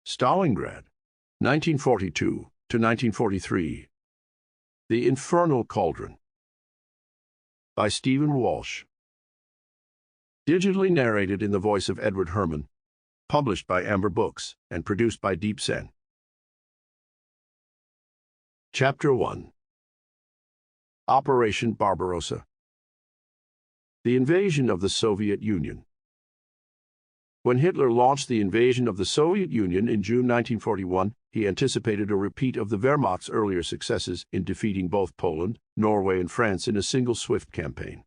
Stalingrad, 1942 to 1943. The Infernal Cauldron. By Stephen Walsh. Digitally narrated in the voice of Edward Herrmann. Published by Amber Books and produced by Deep Sen. Chapter 1. Operation Barbarossa. The invasion of the Soviet Union. When Hitler launched the invasion of the Soviet Union in June 1941, he anticipated a repeat of the Wehrmacht's earlier successes in defeating both Poland, Norway, and France in a single swift campaign.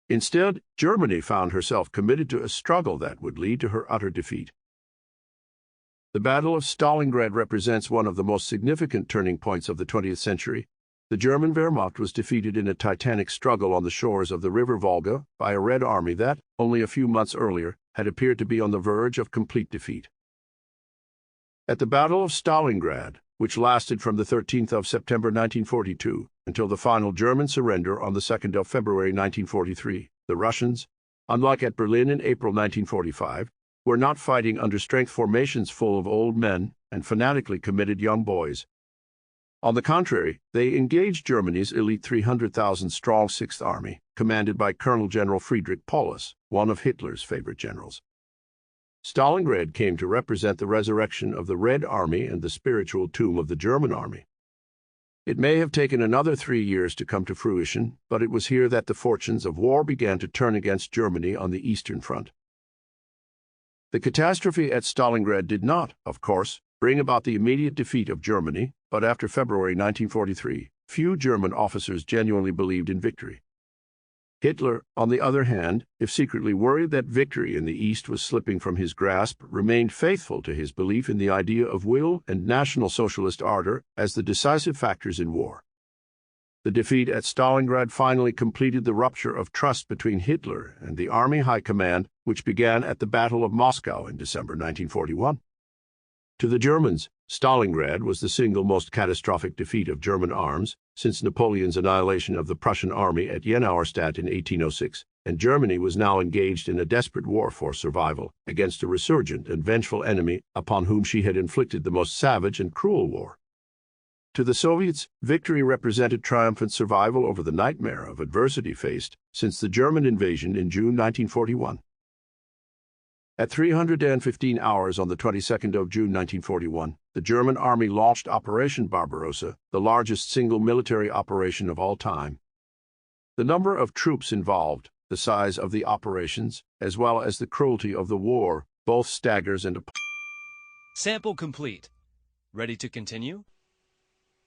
Instead, Germany found herself committed to a struggle that would lead to her utter defeat. The Battle of Stalingrad represents one of the most significant turning points of the 20th century. The German Wehrmacht was defeated in a titanic struggle on the shores of the river Volga by a Red Army that, only a few months earlier, had appeared to be on the verge of complete defeat. At the Battle of Stalingrad, which lasted from the 13th of September 1942 until the final German surrender on the 2nd of February 1943, the Russians, unlike at Berlin in April 1945, were not fighting under strength formations full of old men and fanatically committed young boys. On the contrary, they engaged Germany's elite 300,000-strong Sixth Army, commanded by Colonel General Friedrich Paulus, one of Hitler's favorite generals. Stalingrad came to represent the resurrection of the Red Army and the spiritual tomb of the German army. It may have taken another 3 years to come to fruition, but it was here that the fortunes of war began to turn against Germany on the Eastern Front. The catastrophe at Stalingrad did not, of course, bring about the immediate defeat of Germany, but after February 1943, few German officers genuinely believed in victory. Hitler, on the other hand, if secretly worried that victory in the East was slipping from his grasp, remained faithful to his belief in the idea of will and National Socialist ardor as the decisive factors in war. The defeat at Stalingrad finally completed the rupture of trust between Hitler and the Army High Command, which began at the Battle of Moscow in December 1941. To the Germans, Stalingrad was the single most catastrophic defeat of German arms since Napoleon's annihilation of the Prussian army at Jena-Auerstadt in 1806, and Germany was now engaged in a desperate war for survival against a resurgent and vengeful enemy upon whom she had inflicted the most savage and cruel war. To the Soviets, victory represented triumphant survival over the nightmare of adversity faced since the German invasion in June 1941. At 315 hours on the 22nd of June 1941, the German army launched Operation Barbarossa, the largest single military operation of all time. The number of troops involved, the size of the operations, as well as the cruelty of the war, both staggers and Sample complete. Ready to continue?